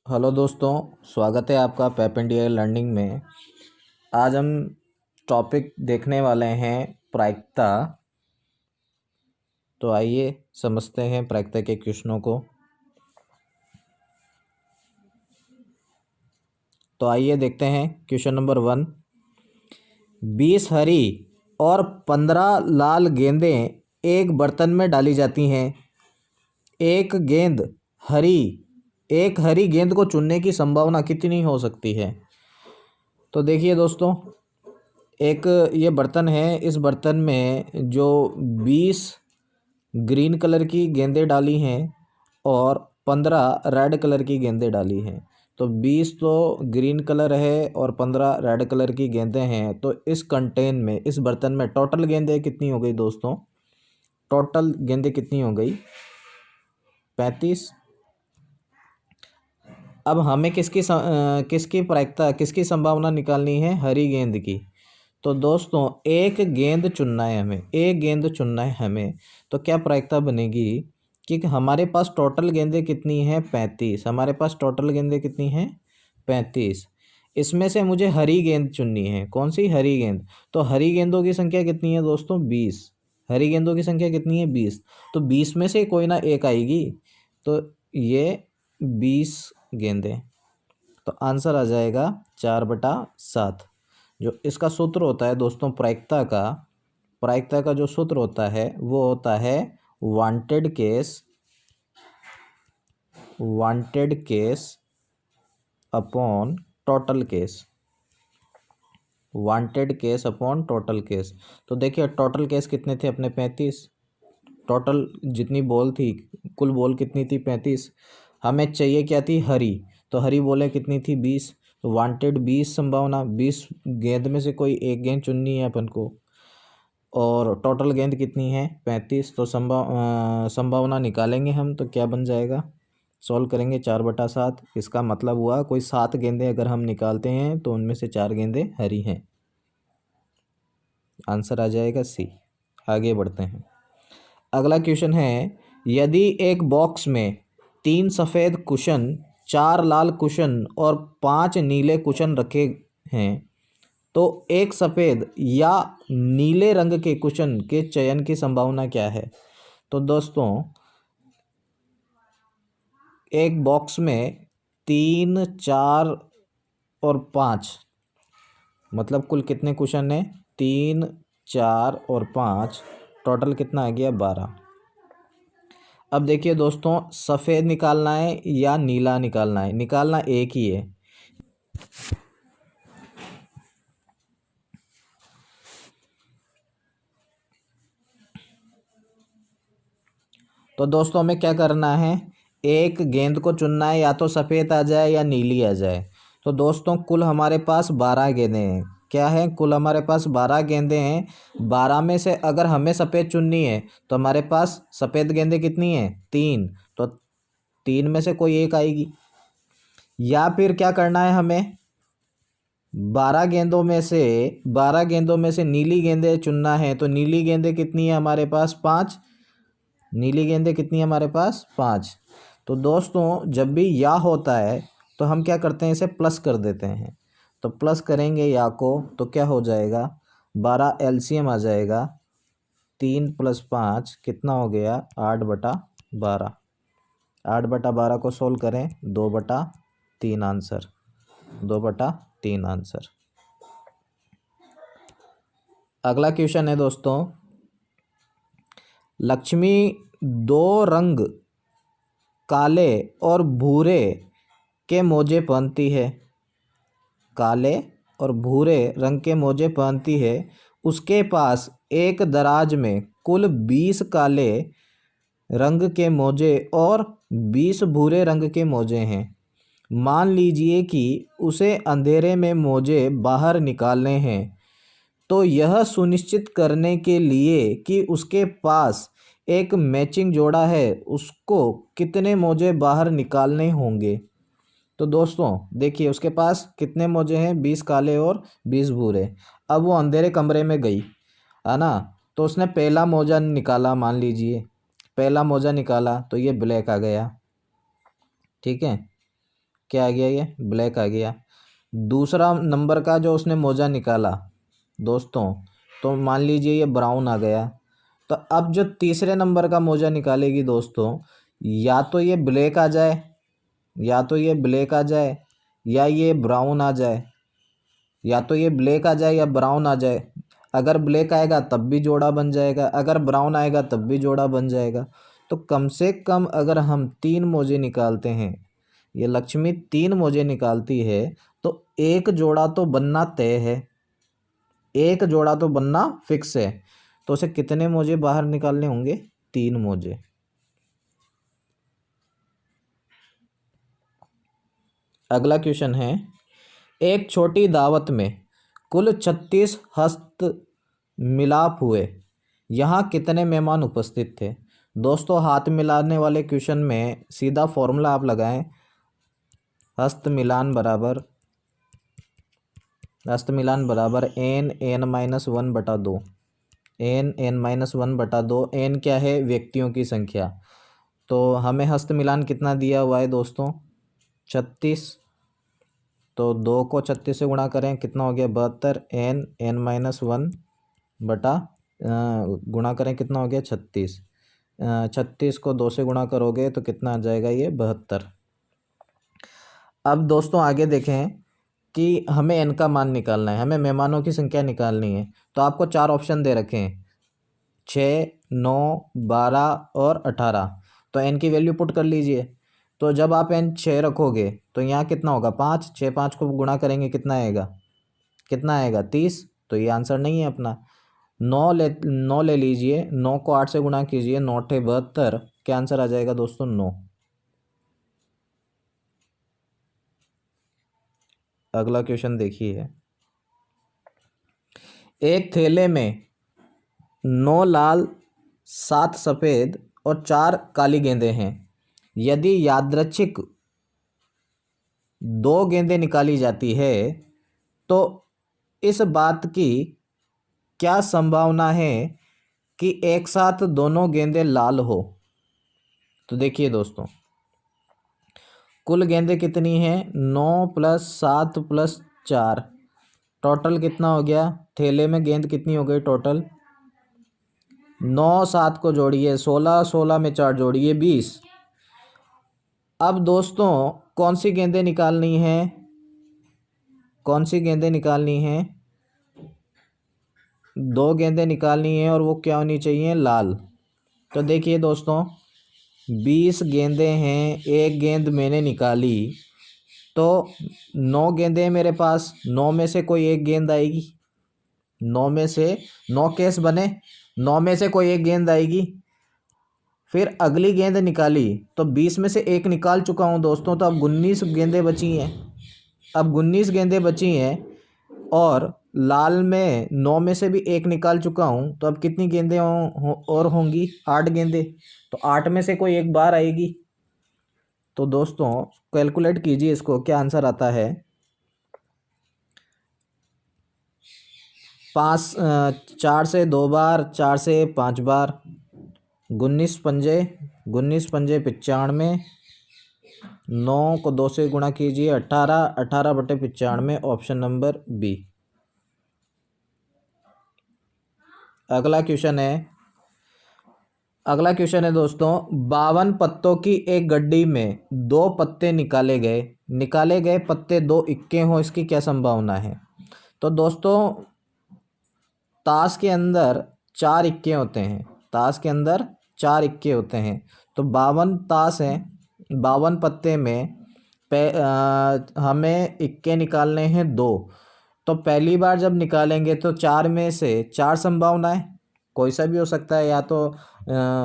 Hello दोस्तों, स्वागत है आपका पेप इंडिया लर्निंग में। आज हम टॉपिक देखने वाले हैं प्रायिकता। तो आइए समझते हैं प्रायिकता के क्वेश्चनों को। तो आइए देखते हैं क्वेश्चन नंबर 1। 20 हरी और 15 लाल गेंदें एक बर्तन में डाली जाती हैं। एक हरी गेंद को चुनने की संभावना कितनी हो सकती है? तो देखिए दोस्तों, एक ये बर्तन है। इस बर्तन में जो 20 ग्रीन कलर की गेंदें डाली हैं और 15 रेड कलर की गेंदें डाली हैं। तो 20 तो ग्रीन कलर है और 15 रेड कलर की गेंदें हैं। तो इस कंटेन में, इस बर्तन में टोटल गेंदें कितनी हो गई दोस्तों? टोटल गेंदें कितनी हो गई? 35। अब हमें किसकी प्रायिकता, किसकी संभावना निकालनी है? हरी गेंद की। तो दोस्तों एक गेंद चुनना है हमें। तो क्या प्रायिकता बनेगी कि हमारे पास टोटल गेंदें कितनी हैं? 35। हमारे पास टोटल गेंदें कितनी हैं? 35। इसमें से मुझे हरी गेंद चुननी है। कौन सी? हरी गेंद। तो हरी गेंदों की संख्या कितनी है दोस्तों? 20। हरी गेंदों की संख्या कितनी है? 20। तो 20 में से कोई ना एक आएगी। तो ये 20 गेंदें। तो आंसर आ जाएगा 4/7। जो इसका सूत्र होता है दोस्तों प्रायिकता का जो सूत्र होता है वो होता है wanted case upon total case. Wanted case upon total case. तो देखिए टोटल केस कितने थे अपने? 35। टोटल जितनी बॉल थी, कुल बॉल कितनी थी? 35। हमें चाहिए क्या थी? हरी। तो हरी बॉलें कितनी थी? 20। तो वांटेड 20 संभावना, 20 गेंद में से कोई एक गेंद चुननी है अपन को। और टोटल गेंद कितनी है? 35। तो संभावना निकालेंगे हम तो क्या बन जाएगा? सॉल्व करेंगे 4/7। इसका मतलब हुआ कोई 7 गेंदें अगर हम निकालते हैं तो उनमें से 4 गेंदें हरी हैं। आंसर आ जाएगा सी। आगे बढ़ते हैं। अगला क्वेश्चन है, यदि एक बॉक्स में 3 सफ़ेद कुशन, 4 लाल कुशन और 5 नीले कुशन रखे हैं तो एक सफ़ेद या नीले रंग के कुशन के चयन की संभावना क्या है? तो दोस्तों एक बॉक्स में 3, 4 और 5, मतलब कुल कितने कुशन हैं? 3, 4 और 5, टोटल कितना आ गया? 12। अब देखिए दोस्तों, सफ़ेद निकालना है या नीला निकालना है? निकालना एक ही है। तो दोस्तों हमें क्या करना है? एक गेंद को चुनना है, या तो सफ़ेद आ जाए या नीली आ जाए। तो दोस्तों कुल हमारे पास 12 गेंदें हैं। क्या है? कुल हमारे पास 12 गेंदें हैं। 12 में से अगर हमें सफ़ेद चुननी है तो हमारे पास सफ़ेद गेंदें कितनी हैं? 3। तो 3 में से कोई एक आएगी। या फिर क्या करना है हमें? 12 गेंदों में से नीली गेंदें चुनना है। तो नीली गेंदें कितनी है हमारे पास? 5। नीली गेंदें कितनी है हमारे पास? 5। तो दोस्तों जब भी या होता है तो हम क्या करते हैं? इसे प्लस कर देते हैं। तो प्लस करेंगे या को तो क्या हो जाएगा? 12 एलसीएम आ जाएगा। 3 + 5 कितना हो गया? 8/12। 8/12 को सोल्व करें, 2/3 आंसर। 2/3 आंसर। अगला क्वेश्चन है दोस्तों, लक्ष्मी 2 रंग काले और भूरे के मोजे पहनती है। काले और भूरे रंग के मोजे पहनती है। उसके पास एक दराज में कुल 20 काले रंग के मोजे और 20 भूरे रंग के मोजे हैं। मान लीजिए कि उसे अंधेरे में मोजे बाहर निकालने हैं। तो यह सुनिश्चित करने के लिए कि उसके पास एक मैचिंग जोड़ा है, उसको कितने मोजे बाहर निकालने होंगे? तो दोस्तों देखिए उसके पास कितने मोजे हैं? 20 काले और 20 भूरे। अब वो अंधेरे कमरे में गई, है ना? तो उसने पहला मोजा निकाला, मान लीजिए पहला मोजा निकाला तो ये ब्लैक आ गया। ठीक है, क्या आ गया, ये ब्लैक आ गया। दूसरा नंबर का जो उसने मोजा निकाला दोस्तों, तो मान लीजिए ये ब्राउन आ गया। तो अब जो तीसरे नंबर का मोजा निकालेगी दोस्तों, या तो ये ब्लैक आ जाए, या तो ये ब्लैक आ जाए, या ये ब्राउन आ जाए, या तो ये ब्लैक आ जाए या ब्राउन आ जाए। अगर ब्लैक आएगा तब भी जोड़ा बन जाएगा, अगर ब्राउन आएगा तब भी जोड़ा बन जाएगा। तो कम से कम अगर हम 3 मोजे निकालते हैं, ये लक्ष्मी 3 मोजे निकालती है, तो एक जोड़ा तो बनना तय है, एक जोड़ा तो बनना फिक्स है। तो उसे कितने मोजे बाहर निकालने होंगे, 3 मोजे। अगला क्वेश्चन है, एक छोटी दावत में कुल 36 हस्त मिलाप हुए, यहाँ कितने मेहमान उपस्थित थे। दोस्तों हाथ मिलाने वाले क्वेश्चन में सीधा फॉर्मूला आप लगाएं, हस्त मिलान बराबर n(n-1/2), n(n-1/2), n क्या है, व्यक्तियों की संख्या। तो हमें हस्त मिलान कितना दिया हुआ है दोस्तों, 36। तो 2 को 36 से गुणा करें, कितना हो गया, 72। n(n-1) बटा गुणा करें, कितना हो गया, 36। 36 को 2 से गुणा करोगे तो कितना आ जाएगा, ये 72। अब दोस्तों आगे देखें कि हमें n का मान निकालना है, हमें मेहमानों की संख्या निकालनी है। तो आपको 4 ऑप्शन दे रखे हैं, 6, 9, 12 और 18। तो n की वैल्यू पुट कर लीजिए। तो जब आप n 6 रखोगे तो यहाँ कितना होगा, 5। 6 5 को गुणा करेंगे, कितना आएगा 30। तो ये आंसर नहीं है अपना। 9 ले लीजिए, 9 को 8 से गुणा कीजिए, 9 × 72। क्या आंसर आ जाएगा दोस्तों, 9। अगला क्वेश्चन देखिए, एक थैले में 9 लाल, 7 सफ़ेद और 4 काली गेंदें हैं। यदि यादृच्छिक 2 गेंदें निकाली जाती है तो इस बात की क्या संभावना है कि एक साथ दोनों गेंदें लाल हो। तो देखिए दोस्तों, कुल गेंदें कितनी हैं, 9 + 7 + 4, टोटल कितना हो गया, थैले में गेंद कितनी हो गई टोटल, 9 7 को जोड़िए 16, 16 में 4 जोड़िए 20। अब दोस्तों कौन सी गेंदें निकालनी है, कौन सी गेंदें निकालनी हैं, 2 गेंदें निकालनी है और वो क्या होनी चाहिए, लाल। तो देखिए दोस्तों, 20 गेंदें हैं, एक गेंद मैंने निकाली, तो 9 गेंदें मेरे पास, 9 में से कोई एक गेंद आएगी, 9 में से 9 केस बने, 9 में से कोई एक गेंद आएगी। फिर अगली गेंद निकाली तो 20 में से एक निकाल चुका हूँ दोस्तों, तो अब 19 गेंदें बची हैं। अब 19 गेंदें बची हैं और लाल में 9 में से भी एक निकाल चुका हूँ, तो अब कितनी गेंदें और होंगी, 8 गेंदें। तो 8 में से कोई एक बार आएगी। तो दोस्तों कैलकुलेट कीजिए इसको, क्या आंसर आता है, 4 से 2 बार, 4 से 5 बार, 19 पंजे 95, 9 को 2 से गुणा कीजिए, 18, 18/95, ऑप्शन नंबर बी। अगला क्वेश्चन है दोस्तों, 52 पत्तों की एक गड्डी में 2 पत्ते निकाले गए पत्ते 2 इक्के हों, इसकी क्या संभावना है। तो दोस्तों ताश के अंदर 4 इक्के होते हैं, ताश के अंदर 4 इक्के होते हैं। तो 52 ताश हैं, 52 पत्ते में हमें इक्के निकालने हैं 2। तो पहली बार जब निकालेंगे तो 4 में से 4 संभावनाएं, कोई सा भी हो सकता है, या तो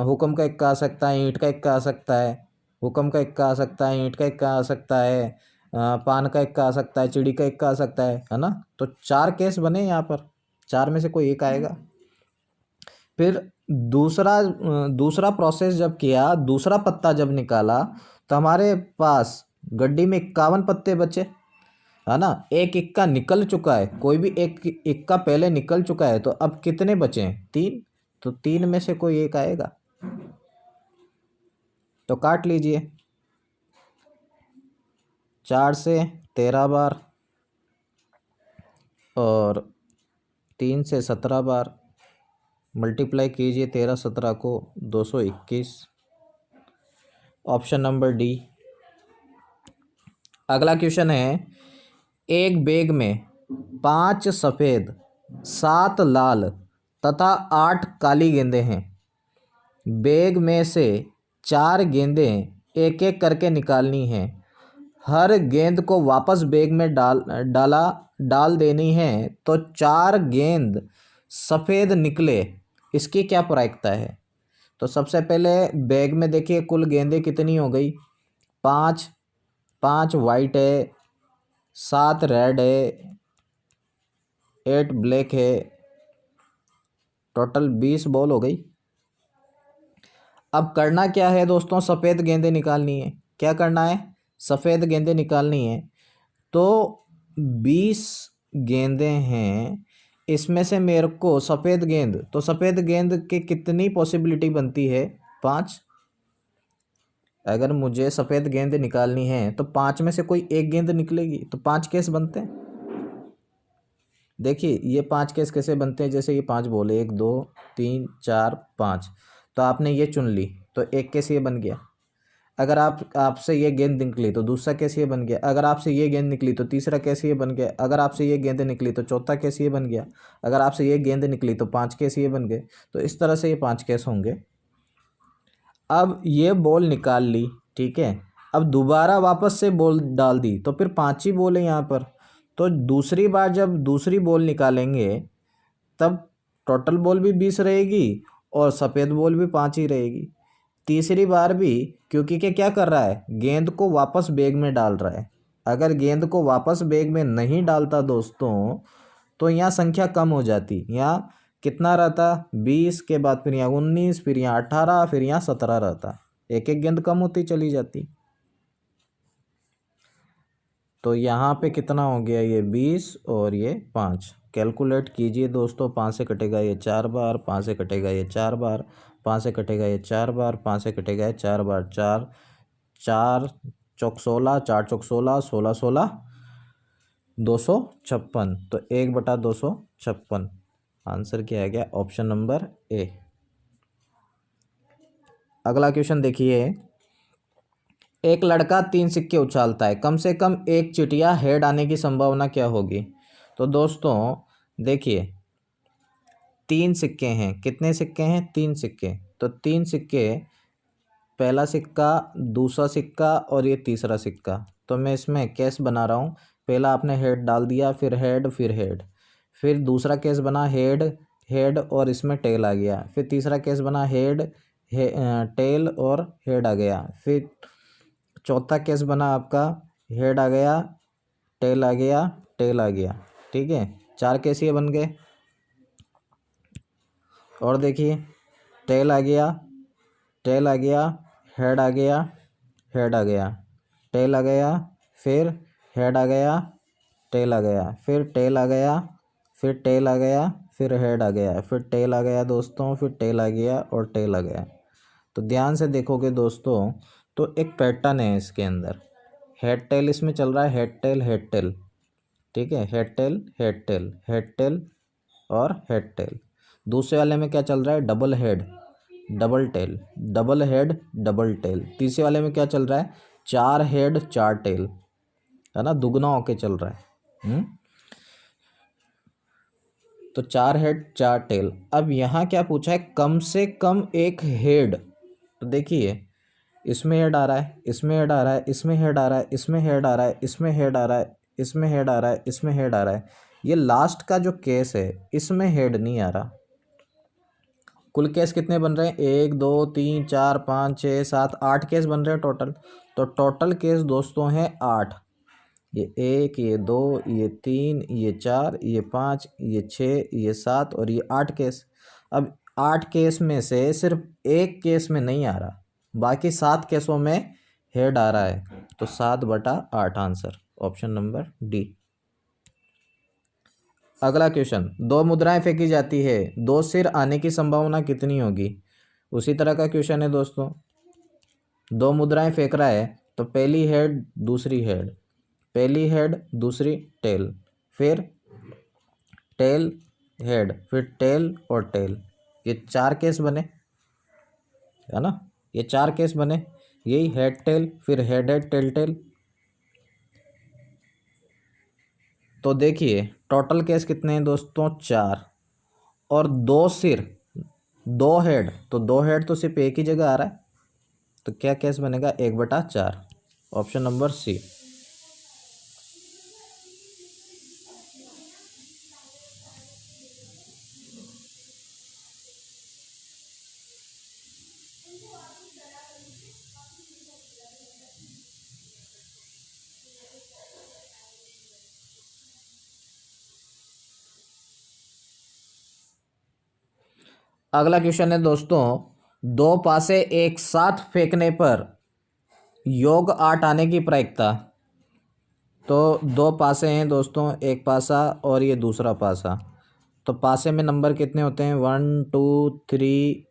हुक्म का इक्का आ सकता है, ईंट का इक्का आ सकता है, हुक्म का इक्का आ सकता है, ईंट का इक्का आ सकता है, पान का इक्का आ सकता है, चिड़ी का इक्का आ सकता है ना। तो 4 केस बने यहाँ पर, 4 में से कोई एक आएगा। फिर दूसरा प्रोसेस जब किया, दूसरा पत्ता जब निकाला, तो हमारे पास गड्डी में 51 पत्ते बचे, है ना। एक इक्का निकल चुका है, कोई भी एक इक्का पहले निकल चुका है, तो अब कितने बचे हैं, 3। तो 3 में से कोई एक आएगा, तो काट लीजिए। 4 से 13 बार और 3 से 17 बार। मल्टीप्लाई कीजिए 13 17 को 221। Option number D. अगला क्वेश्चन है, एक बैग में 5 सफ़ेद 7 लाल तथा 8 काली गेंदें हैं। बैग में से 4 गेंदें एक एक करके निकालनी हैं। हर गेंद को वापस बैग में डाल देनी है तो 4 गेंद सफ़ेद निकले, इसकी क्या प्रायिकता है? तो सबसे पहले बैग में देखिए कुल गेंदें कितनी हो गई, 5 5 वाइट है, 7 रेड है, 8 ब्लैक है, टोटल 20 बॉल हो गई। अब करना क्या है दोस्तों, सफ़ेद गेंदें निकालनी है। क्या करना है? सफ़ेद गेंदें निकालनी है। तो 20 गेंदें हैं, इसमें से मेरे को सफ़ेद गेंद, तो सफ़ेद गेंद की कितनी पॉसिबिलिटी बनती है? 5। अगर मुझे सफ़ेद गेंद निकालनी है तो 5 में से कोई एक गेंद निकलेगी, तो 5 केस बनते हैं। देखिए ये 5 केस कैसे बनते हैं, जैसे ये 5 बॉल, 1 2 3 4 5, तो आपने ये चुन ली तो एक केस ये बन गया। अगर आपसे ये गेंद निकली तो दूसरा केस ये बन गया। अगर आपसे ये गेंद निकली तो तीसरा केस ये बन गया। अगर आपसे ये गेंद निकली तो चौथा केस ये बन गया। अगर आपसे ये गेंद निकली तो 5 केस ये बन गए। तो इस तरह से ये 5 केस होंगे। अब ये बॉल निकाल ली, ठीक है। अब दोबारा वापस से बॉल डाल दी तो फिर 5 ही बॉल है यहाँ पर। तो दूसरी बार जब दूसरी बॉल निकालेंगे तब टोटल बॉल भी 20 रहेगी और सफ़ेद बॉल भी 5 ही रहेगी। तीसरी बार भी, क्योंकि क्या कर रहा है, गेंद को वापस बैग में डाल रहा है। अगर गेंद को वापस बैग में नहीं डालता दोस्तों तो यहाँ संख्या कम हो जाती। यहाँ कितना रहता, 20 के बाद फिर यहाँ 19, फिर यहाँ 18, फिर यहाँ 17 रहता। एक एक गेंद कम होती चली जाती। तो यहाँ पे कितना हो गया, ये 20 और ये 5। कैलकुलेट कीजिए दोस्तों, 5 से कटेगा ये 4 बार, 5 से कटेगा ये 4 बार, 5 से कटेगा ये 4 बार, 5 से कटेगा ये 4 बार। 4 4 चौक 16, 4 चौक 16, 16 16 256। तो 1/256 आंसर क्या आ गया, ऑप्शन नंबर ए। अगला क्वेश्चन देखिए, एक लड़का 3 सिक्के उछालता है, कम से कम एक चिटिया हेड आने की संभावना क्या होगी? तो दोस्तों देखिए 3 सिक्के हैं, कितने सिक्के हैं? 3 सिक्के। तो 3 सिक्के, पहला सिक्का, दूसरा सिक्का और ये तीसरा सिक्का। तो मैं इसमें केस बना रहा हूँ। पहला आपने हेड डाल दिया, फिर हेड, फिर हेड, फिर दूसरा केस बना हेड हेड और इसमें टेल आ गया, फिर तीसरा केस बना हेड टेल और हेड आ गया, फिर चौथा केस बना आपका हेड आ गया, टेल आ गया, टेल आ गया। ठीक है, 4 केस ये बन गए। और देखिए टेल आ गया, टेल आ गया, हेड आ गया, हेड आ गया, टेल आ गया, फिर हेड आ गया, टेल आ गया, फिर टेल आ गया, फिर टेल आ गया, फिर हेड आ गया, फिर टेल आ गया दोस्तों, फिर टेल आ गया और टेल आ गया। तो ध्यान से देखोगे दोस्तों तो एक पैटर्न है इसके अंदर। हेड टेल इसमें चल रहा है, हेड टेल हेड टेल। ठीक है, head tail head tail head tail और हेड टेल। दूसरे वाले में क्या चल रहा है, double head double tail, double head double tail. तीसरे वाले में क्या चल रहा है, 4 हेड 4 टेल, है ना, दुगना होके चल रहा है। तो 4 हेड 4 टेल। अब यहाँ क्या पूछा है, कम से कम एक हेड। तो देखिए इसमें हेड आ रहा है, इसमें हेड आ रहा है, इसमें हेड आ रहा है, इसमें हेड आ रहा है, इसमें हेड आ रहा है, इसमें हेड आ रहा है, इसमें हेड आ रहा है। ये लास्ट का जो केस है इसमें हेड नहीं आ रहा। कुल केस कितने बन रहे हैं, 1 2 3 4 5 6 7 8 केस बन रहे हैं टोटल। तो टोटल केस दोस्तों हैं 8। ये 1, ये 2, ये 3, ये 4, ये 5, ये 6, ये 7 और ये 8 केस। अब 8 केस में से सिर्फ एक केस में नहीं आ रहा, बाकी 7 केसों में हेड आ रहा है। तो 7/8 आंसर, ऑप्शन नंबर डी। अगला क्वेश्चन, 2 मुद्राएं फेंकी जाती है, 2 सिर आने की संभावना कितनी होगी? उसी तरह का क्वेश्चन है दोस्तों। 2 मुद्राएं फेंक रहा है तो पहली हेड दूसरी हेड, पहली हेड दूसरी टेल, फिर टेल हेड, फिर टेल और टेल, ये 4 केस बने, है ना, ये 4 केस बने। यही हेड टेल, फिर हेड हेड टेल टेल। तो देखिए टोटल केस कितने हैं दोस्तों, 4, और 2 सिर 2 हेड, तो 2 हेड तो सिर्फ एक ही जगह आ रहा है, तो क्या केस बनेगा, 1/4, ऑप्शन नंबर सी। अगला क्वेश्चन है दोस्तों, 2 पासे एक साथ फेंकने पर योग 8 आने की प्रायिकता। तो 2 पासे हैं दोस्तों, एक पासा और ये दूसरा पासा, तो पासे में नंबर कितने होते हैं, 1 2 3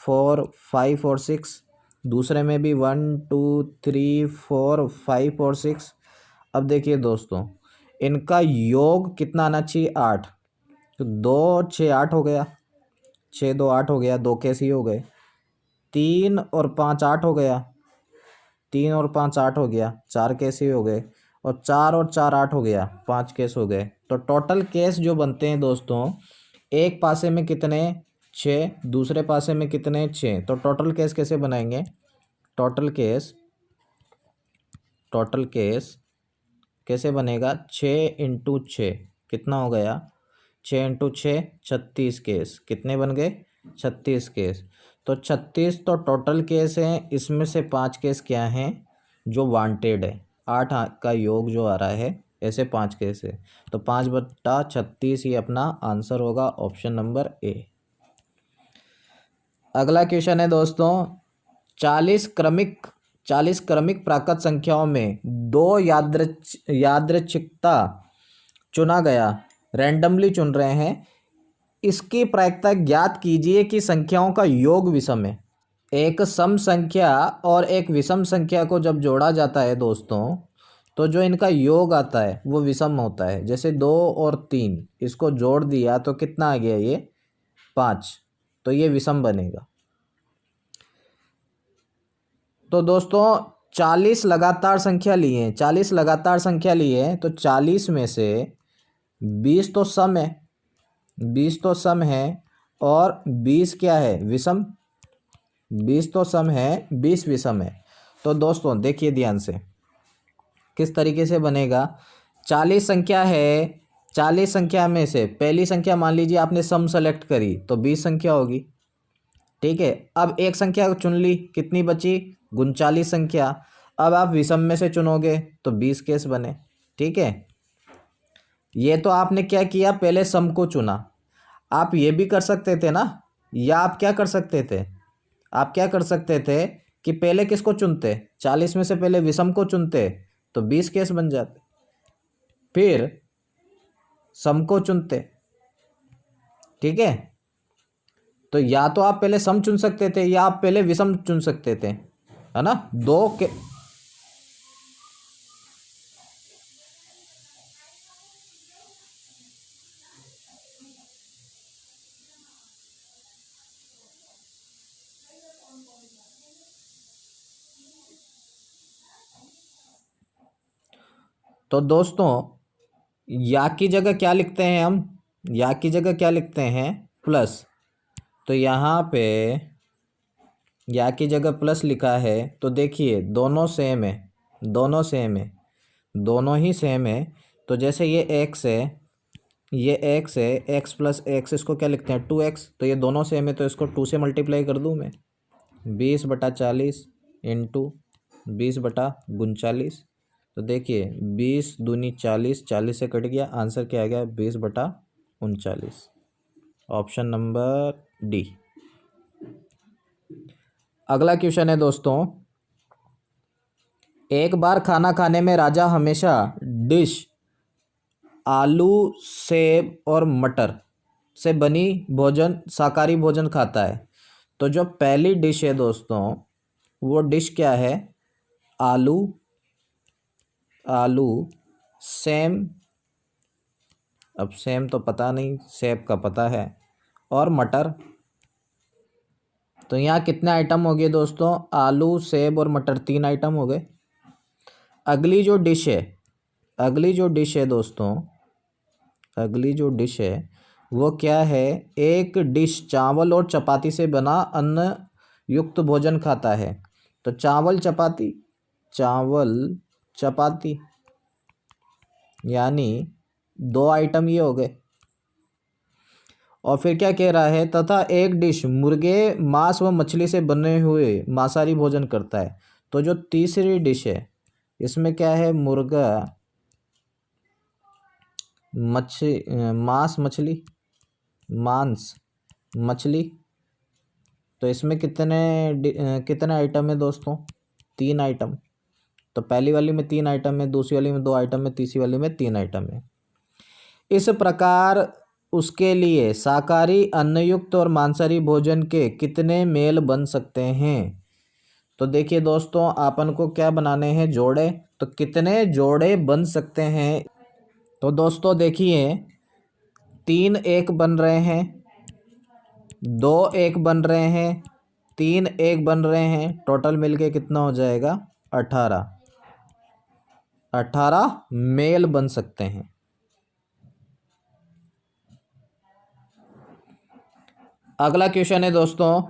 4 5 और 6, दूसरे में भी 1 2 3 4 5 और 6। अब देखिए दोस्तों इनका योग कितना आना चाहिए, 8, तो 2 6 8 हो गया, 6 2 8 हो गया, 2 कैसे ही हो गए, 3 और 5 8 हो गया, 3 और 5 8 हो गया, 4 कैसे ही हो गए, और 4 और 4 8 हो गया, 5 केस हो गए। तो टोटल केस जो बनते हैं दोस्तों, एक पासे में कितने, 6, दूसरे पासे में कितने, 6, तो टोटल केस कैसे बनाएंगे, टोटल केस कैसे बनेगा, 6 इंटू 6 कितना हो गया, 6 इंटू 6 36 केस, कितने बन गए, 36 केस। तो 36 तो टोटल केस हैं, इसमें से 5 केस क्या हैं जो वांटेड है, 8 का योग जो आ रहा है, ऐसे 5 केस है, तो 5/36 ही अपना आंसर होगा, ऑप्शन नंबर ए। अगला क्वेश्चन है दोस्तों, 40 क्रमिक प्राकृत संख्याओं में 2 यादृच्छिकता चुना गया, रैंडमली चुन रहे हैं, इसकी प्रायिकता ज्ञात कीजिए कि संख्याओं का योग विषम है। एक सम संख्या और एक विषम संख्या को जब जोड़ा जाता है दोस्तों, तो जो इनका योग आता है वो विषम होता है। जैसे 2 और 3 इसको जोड़ दिया तो कितना आ गया, ये 5, तो ये विषम बनेगा। तो दोस्तों 40 लगातार संख्या लिए हैं, 40 लगातार संख्या लिए हैं, तो 40 में से 20 तो सम है, 20 तो सम है, और 20 क्या है, विषम, 20 तो सम है, 20 विषम है। तो दोस्तों देखिए ध्यान से किस तरीके से बनेगा, 40 संख्या है, 40 संख्या में से पहली संख्या मान लीजिए आपने सम सेलेक्ट करी तो 20 संख्या होगी, ठीक है। अब एक संख्या चुन ली, कितनी बची, 39 संख्या। अब आप विषम में से चुनोगे तो 20 केस बने, ठीक है। ये तो आपने क्या किया, पहले सम को चुना। आप ये भी कर सकते थे ना, या आप क्या कर सकते थे, कि पहले किसको चुनते, 40 में से पहले विषम को चुनते तो 20 केस बन जाते, फिर सम को चुनते, ठीक है। तो या तो आप पहले सम चुन सकते थे या आप पहले विषम चुन सकते थे, है ना, दो के। तो दोस्तों या की जगह क्या लिखते हैं हम, या की जगह क्या लिखते हैं, प्लस। तो यहाँ पे या की जगह प्लस लिखा है, तो देखिए दोनों सेम है, दोनों ही सेम है। तो जैसे ये एक्स है, ये एक्स है, एक्स प्लस एक्स, इसको क्या लिखते हैं, 2x। तो ये दोनों सेम है तो इसको 2 से मल्टीप्लाई कर दूँ मैं, 20/40 इंटू 20/39। तो देखिए 20 दूनी 40, 40 से कट गया, आंसर क्या आ गया, 20/39, ऑप्शन नंबर डी। अगला क्वेश्चन है दोस्तों, एक बार खाना खाने में राजा हमेशा डिश आलू, सेब और मटर से बनी भोजन, शाकाहारी भोजन खाता है। तो जो पहली डिश है दोस्तों, वो डिश क्या है, आलू सेम, अब सेम तो पता नहीं, सेब का पता है, और मटर। तो यहाँ कितने आइटम हो गए दोस्तों? आलू, सेब और मटर, 3 आइटम हो गए। अगली जो डिश है, अगली जो डिश है दोस्तों, अगली जो डिश है वो क्या है? एक डिश चावल और चपाती से बना अन्न युक्त भोजन खाता है। तो चावल चपाती, चावल चपाती, यानी 2 आइटम ये हो गए। और फिर क्या कह रहा है? तथा एक डिश मुर्गे, मांस व मछली से बने हुए मांसाहारी भोजन करता है। तो जो तीसरी डिश है इसमें क्या है? मुर्गा, मांस मछली, मांस मछली। तो इसमें कितने आइटम है दोस्तों? 3 आइटम। तो पहली वाली में 3 आइटम है, दूसरी वाली में 2 आइटम है, तीसरी वाली में 3 आइटम है। इस प्रकार उसके लिए शाकाहारी, अन्नयुक्त और मांसाहारी भोजन के कितने मेल बन सकते हैं? तो देखिए दोस्तों, आपन को क्या बनाने हैं? जोड़े। तो कितने जोड़े बन सकते हैं? तो दोस्तों देखिए, 3 एक बन रहे हैं, 2 एक बन रहे हैं, 3 एक बन रहे हैं, टोटल मिलके कितना हो जाएगा? 18। 18 मेल बन सकते हैं। अगला क्वेश्चन है दोस्तों,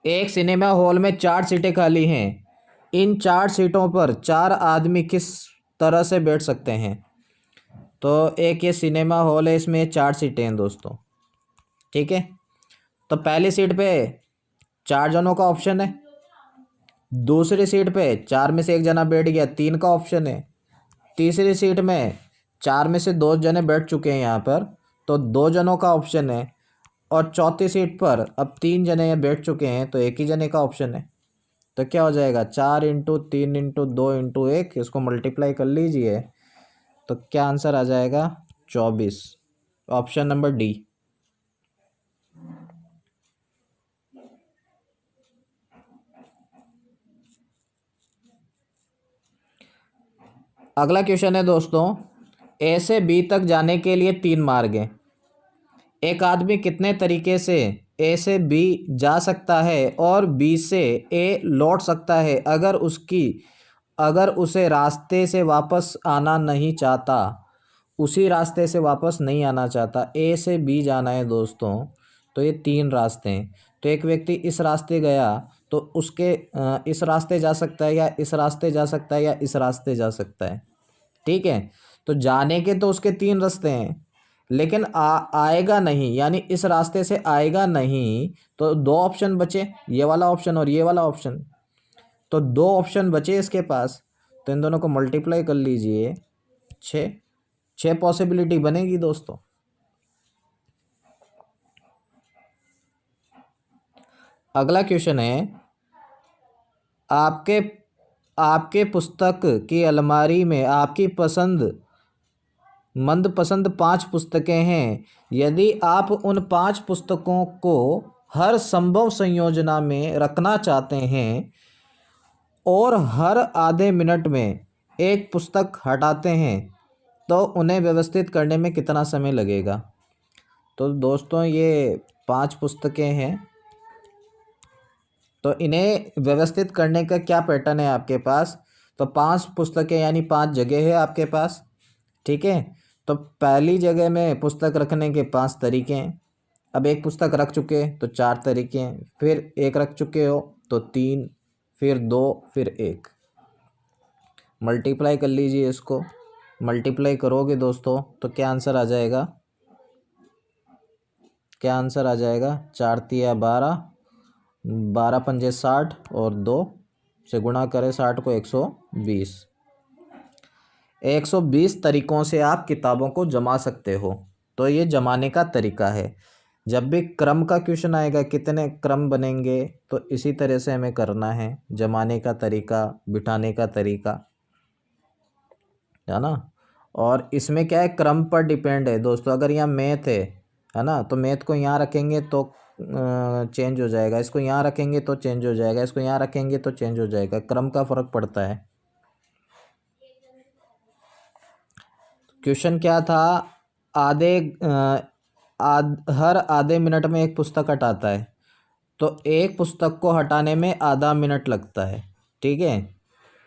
एक सिनेमा हॉल में 4 सीटें खाली हैं। इन 4 सीटों पर 4 आदमी किस तरह से बैठ सकते हैं? तो एक ये सिनेमा हॉल है, इसमें 4 सीटें हैं दोस्तों, ठीक है। तो पहली सीट पे 4 जनों का ऑप्शन है, दूसरी सीट पे 4 में से 1 जना बैठ गया, 3 का ऑप्शन है। तीसरी सीट में 4 में से 2 जने बैठ चुके हैं यहाँ पर, तो 2 जनों का ऑप्शन है। और चौथी सीट पर अब 3 जने बैठ चुके हैं, तो 1 ही जने का ऑप्शन है। तो क्या हो जाएगा? 4 इंटू 3 इंटू 2 इंटू 1, इसको मल्टीप्लाई कर लीजिए, तो क्या आंसर आ जाएगा? 24। Option number D. अगला क्वेश्चन है दोस्तों, ए से बी तक जाने के लिए 3 मार्ग हैं। एक आदमी कितने तरीके से ए से बी जा सकता है और बी से ए लौट सकता है अगर उसे रास्ते से वापस आना नहीं चाहता, उसी रास्ते से वापस नहीं आना चाहता, ए से बी जाना है दोस्तों। तो ये 3 रास्ते हैं। तो एक व्यक्ति इस रास्ते गया तो उसके इस रास्ते जा सकता है, या इस रास्ते जा सकता है, या इस रास्ते जा सकता है, ठीक है। तो जाने के तो उसके 3 रास्ते हैं, लेकिन आएगा नहीं, यानी इस रास्ते से आएगा नहीं, तो 2 ऑप्शन बचे, ये वाला ऑप्शन और ये वाला ऑप्शन। तो 2 ऑप्शन बचे इसके पास, तो इन दोनों को मल्टीप्लाई कर लीजिए, 6 पॉसिबिलिटी बनेगी दोस्तों। अगला क्वेश्चन है, आपके पुस्तक की अलमारी में आपकी मनपसंद 5 पुस्तकें हैं। यदि आप उन 5 पुस्तकों को हर संभव संयोजना में रखना चाहते हैं और हर आधे मिनट में एक पुस्तक हटाते हैं, तो उन्हें व्यवस्थित करने में कितना समय लगेगा? तो दोस्तों ये 5 पुस्तकें हैं, तो इन्हें व्यवस्थित करने का क्या पैटर्न है आपके पास? तो 5 पुस्तकें यानी 5 जगह है आपके पास, ठीक है। तो पहली जगह में पुस्तक रखने के 5 तरीके हैं। अब एक पुस्तक रख चुके तो 4 तरीके हैं, फिर एक रख चुके हो तो 3, फिर 2, फिर 1। मल्टीप्लाई कर लीजिए इसको, मल्टीप्लाई करोगे दोस्तों तो क्या आंसर आ जाएगा? क्या आंसर आ जाएगा? 4 तिया 12, 12 पंजे 60 और 2 से गुणा करें 60 को 120। 120 तरीक़ों से आप किताबों को जमा सकते हो। तो ये जमाने का तरीका है। जब भी क्रम का क्वेश्चन आएगा, कितने क्रम बनेंगे, तो इसी तरह से हमें करना है। जमाने का तरीका, बिठाने का तरीका, है ना। और इसमें क्या है, क्रम पर डिपेंड है दोस्तों। अगर यहाँ मैथ है ना, तो मैथ को यहाँ रखेंगे तो चेंज हो जाएगा, इसको यहाँ रखेंगे तो चेंज हो जाएगा, इसको यहाँ रखेंगे तो चेंज हो जाएगा। क्रम का फ़र्क पड़ता है। क्वेश्चन क्या था, आधे हर आधे मिनट में एक पुस्तक हटाता है, तो एक पुस्तक को हटाने में आधा मिनट लगता है। ठीक है,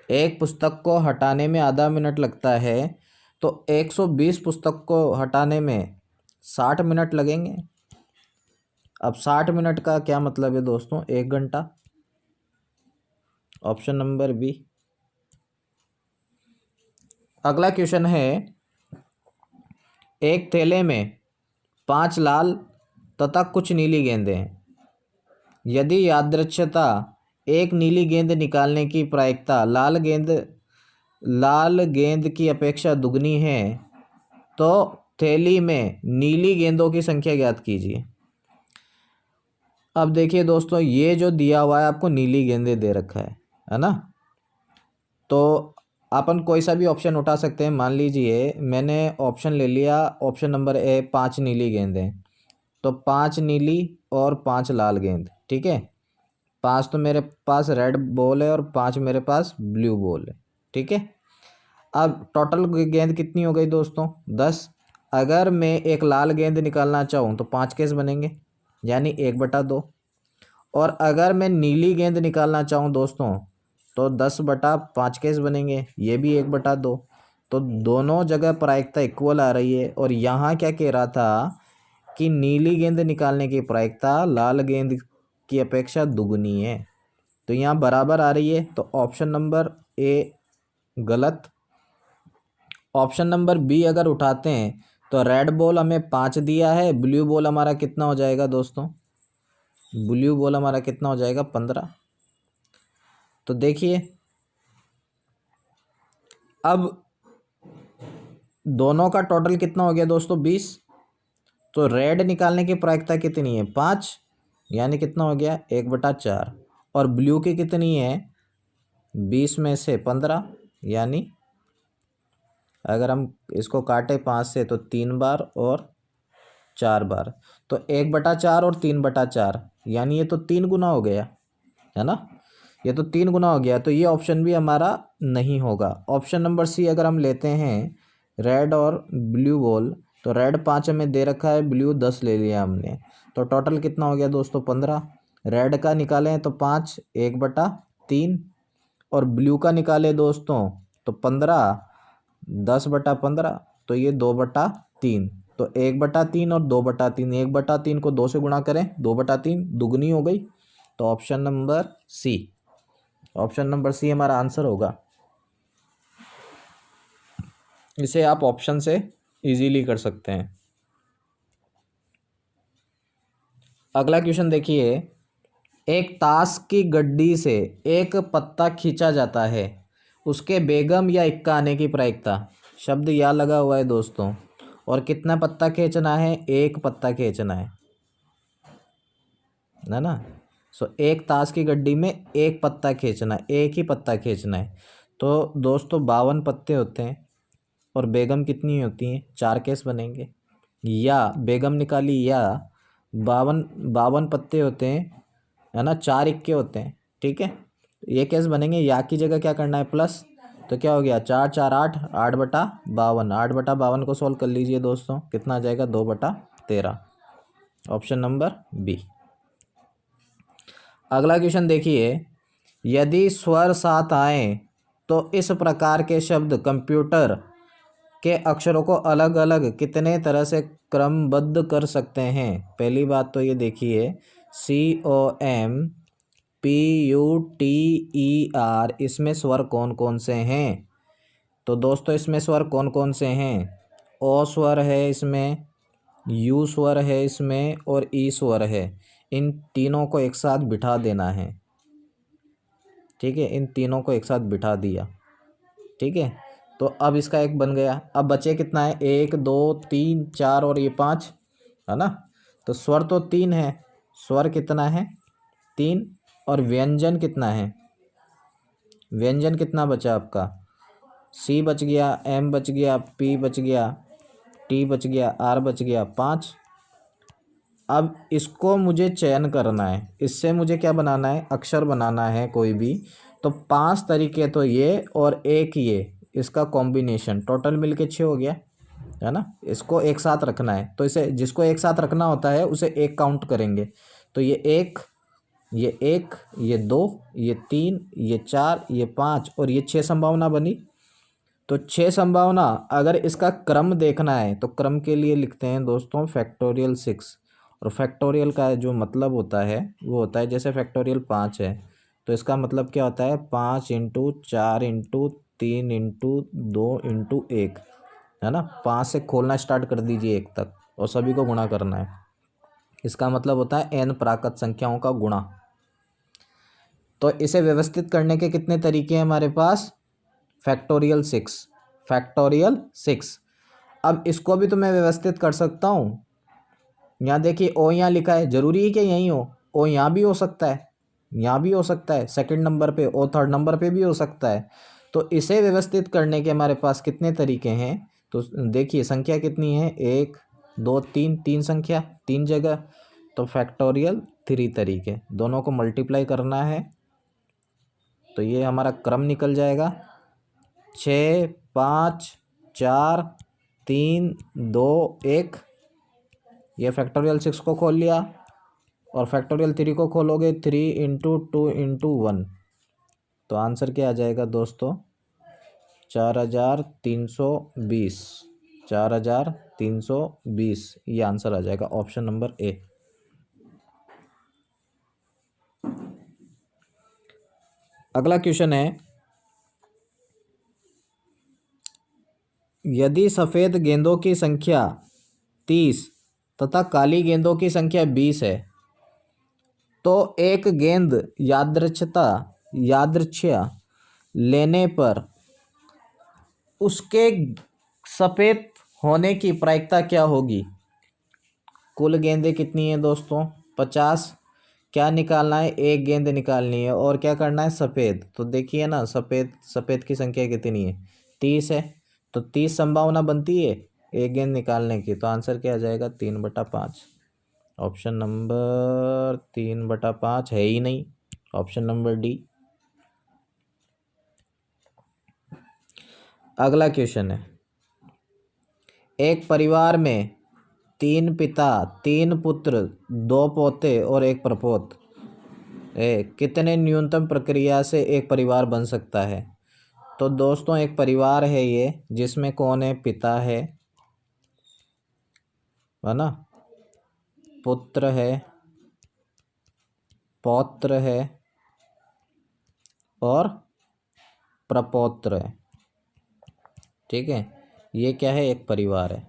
एक पुस्तक को हटाने में आधा मिनट लगता है, तो 120 पुस्तक को हटाने में 60 मिनट लगेंगे। अब 60 मिनट का क्या मतलब है दोस्तों, 1 घंटा। Option number B. अगला क्वेश्चन है, एक थैले में 5 लाल तथा कुछ नीली गेंदें हैं। यदि यादृच्छता एक नीली गेंद निकालने की प्रायिकता लाल गेंद की अपेक्षा दुगनी है, तो थैली में नीली गेंदों की संख्या ज्ञात कीजिए। अब देखिए दोस्तों, ये जो दिया हुआ है आपको, नीली गेंदें दे रखा है ना। तो अपन कोई सा भी ऑप्शन उठा सकते हैं। मान लीजिए मैंने ऑप्शन ले लिया, ऑप्शन नंबर ए 5 नीली गेंदें, तो 5 नीली और 5 लाल गेंद। ठीक है, 5 तो मेरे पास रेड बॉल है और 5 मेरे पास ब्लू बॉल है। ठीक है, अब टोटल गेंद कितनी हो गई दोस्तों, 10। अगर मैं एक लाल गेंद निकालना चाहूँ तो 5 केस बनेंगे, यानी 1/2। और अगर मैं नीली गेंद निकालना चाहूँ दोस्तों, तो 10/5 केस बनेंगे, ये भी 1/2। तो दोनों जगह प्रायिकता इक्वल आ रही है। और यहाँ क्या कह रहा था कि नीली गेंद निकालने की प्रायिकता लाल गेंद की अपेक्षा दुगनी है, तो यहाँ बराबर आ रही है। तो ऑप्शन नंबर ए गलत। ऑप्शन नंबर बी अगर उठाते हैं तो रेड बॉल हमें 5 दिया है, ब्लू बॉल हमारा कितना हो जाएगा दोस्तों, ब्लू बॉल हमारा कितना हो जाएगा, 15। तो देखिए अब दोनों का टोटल कितना हो गया दोस्तों, 20। तो रेड निकालने की प्रायिकता कितनी है, 5, यानी कितना हो गया, 1/4। और ब्लू की कितनी है, 20 में से 15, यानी अगर हम इसको काटे 5 से तो 3 बार और 4 बार, तो 1/4 और 3/4, यानी ये तो 3 गुना हो गया है ना, ये तो 3 गुना हो गया। तो ये ऑप्शन भी हमारा नहीं होगा। ऑप्शन नंबर सी अगर हम लेते हैं, रेड और ब्लू बॉल, तो रेड 5 हमें दे रखा है, ब्लू 10 ले लिया हमने, तो टोटल कितना हो गया दोस्तों, 15। रेड का निकालें तो 5, 1/3। और ब्लू का निकाले दोस्तों तो 15, 10/15, तो ये 2/3। तो 1/3 और 2/3, 1/3 को 2 से गुणा करें, 2/3 दुगनी हो गई। तो option number C, option number C हमारा आंसर होगा। इसे आप ऑप्शन से इजीली कर सकते हैं। अगला क्वेश्चन देखिए, एक ताश की गड्डी से एक पत्ता खींचा जाता है, उसके बेगम या इक्का आने की प्रायिकता। शब्द या लगा हुआ है दोस्तों, और कितना पत्ता खींचना है, एक पत्ता खींचना है ना। सो एक ताश की गड्डी में एक पत्ता खींचना है, एक ही पत्ता खींचना है। तो दोस्तों 52 पत्ते होते हैं, और बेगम कितनी होती हैं, 4 केस बनेंगे। या बेगम निकाली, या 52 पत्ते होते हैं है ना, 4 इक्के होते हैं। ठीक है, ये केस बनेंगे। या की जगह क्या करना है, प्लस, तो क्या हो गया, 4 4 8, 8/52। 8/52 को सॉल्व कर लीजिए दोस्तों, कितना आ जाएगा, 2/13। Option number B. अगला क्वेश्चन देखिए, यदि स्वर साथ आए तो इस प्रकार के शब्द कंप्यूटर के अक्षरों को अलग अलग कितने तरह से क्रमबद्ध कर सकते हैं। पहली बात तो ये देखिए, COMPUTER, इसमें स्वर कौन कौन से हैं। तो दोस्तों इसमें स्वर कौन कौन से हैं, ओ स्वर है इसमें, यू स्वर है इसमें, और ई स्वर है। इन तीनों को एक साथ बिठा देना है। ठीक है, इन तीनों को एक साथ बिठा दिया। ठीक है, तो अब इसका एक बन गया। अब बचे कितना है, 1 2 3 4 और ये 5 है ना। तो स्वर तो 3 है, स्वर कितना है, 3। और व्यंजन कितना है, व्यंजन कितना बचा आपका, C बच गया, M बच गया, P बच गया, T बच गया, R बच गया, 5। अब इसको मुझे चयन करना है, इससे मुझे क्या बनाना है, अक्षर बनाना है कोई भी। तो 5 तरीके तो ये और एक ये, इसका कॉम्बिनेशन, टोटल मिलके 6 हो गया। है ना। इसको एक साथ रखना है, तो इसे जिसको एक साथ रखना होता है उसे एक काउंट करेंगे। तो ये एक, ये दो, ये तीन, ये चार, ये पाँच और ये छः संभावना बनी। तो छः संभावना, अगर इसका क्रम देखना है तो क्रम के लिए लिखते हैं दोस्तों फैक्टोरियल 6। और फैक्टोरियल का जो मतलब होता है वो होता है, जैसे फैक्टोरियल 5 है तो इसका मतलब क्या होता है, 5 इंटू 4 इंटू 3 इंटू 2 इंटू 1, है ना। 5 से खोलना स्टार्ट कर दीजिए 1 तक और सभी को गुणा करना है। इसका मतलब होता है n प्राकृत संख्याओं का गुणा। तो इसे व्यवस्थित करने के कितने तरीके हैं हमारे पास, फैक्टोरियल 6। अब इसको भी तो मैं व्यवस्थित कर सकता हूँ। यहाँ देखिए ओ यहाँ लिखा है, जरूरी है कि यहीं हो, ओ यहाँ भी हो सकता है, यहाँ भी हो सकता है, सेकंड नंबर पे, ओ थर्ड नंबर पे भी हो सकता है। तो इसे व्यवस्थित करने के हमारे पास कितने तरीके हैं, तो देखिए संख्या कितनी है, 1 2 3, 3 संख्या 3 जगह, तो फैक्टोरियल 3 तरीके, दोनों को मल्टीप्लाई करना है। तो ये हमारा क्रम निकल जाएगा 6 5 4 3 2 1। ये फैक्टोरियल 6 को खोल लिया और फैक्टोरियल 3 को खोलोगे, 3 इंटू 2 इंटू 1। तो आंसर क्या आ जाएगा दोस्तों, 4320। 4320 ये आंसर आ जाएगा, ऑप्शन नंबर ए। अगला क्वेश्चन है, यदि सफ़ेद गेंदों की संख्या 30 तथा काली गेंदों की संख्या 20 है तो एक गेंद यादृच्छिक लेने पर उसके सफ़ेद होने की प्रायिकता क्या होगी। कुल गेंदें कितनी हैं दोस्तों, 50। क्या निकालना है, एक गेंद निकालनी है और क्या करना है, सफ़ेद। तो देखिए ना, सफ़ेद की संख्या कितनी है, 30 है। तो 30 संभावना बनती है एक गेंद निकालने की। तो आंसर क्या आ जाएगा, 3/5। ऑप्शन नंबर 3/5 है ही नहीं, ऑप्शन नंबर डी। अगला क्वेश्चन है, एक परिवार में 3 पिता 3 पुत्र 2 पोते और 1 प्रपोत कितने न्यूनतम प्रक्रिया से एक परिवार बन सकता है। तो दोस्तों एक परिवार है ये, जिसमें कौन है, पिता है ना, पुत्र है, पौत्र है और प्रपौत्र है। ठीक है, ये क्या है, एक परिवार है।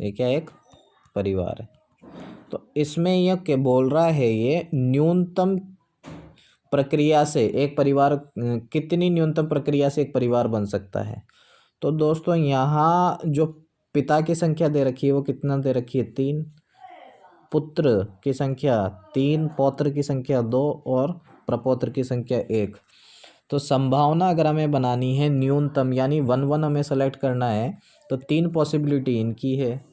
ये क्या है, एक परिवार है। तो इसमें यह क्या बोल रहा है, ये न्यूनतम प्रक्रिया से एक परिवार, कितनी न्यूनतम प्रक्रिया से एक परिवार बन सकता है। तो दोस्तों यहाँ जो पिता की संख्या दे रखी है वो कितना दे रखी है, 3, पुत्र की संख्या 3, पौत्र की संख्या 2 और प्रपौत्र की संख्या 1। तो संभावना अगर हमें बनानी है न्यूनतम, यानी 1 हमें सेलेक्ट करना है, तो 3 पॉसिबिलिटी इनकी है,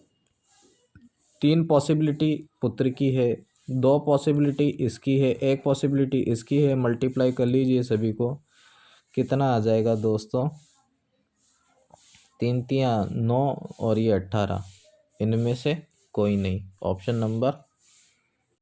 3 पॉसिबिलिटी पुत्र की है, 2 पॉसिबिलिटी इसकी है, 1 पॉसिबिलिटी इसकी है। मल्टीप्लाई कर लीजिए सभी को, कितना आ जाएगा दोस्तों, 3 3 9 और ये 18, इनमें से कोई नहीं, ऑप्शन नंबर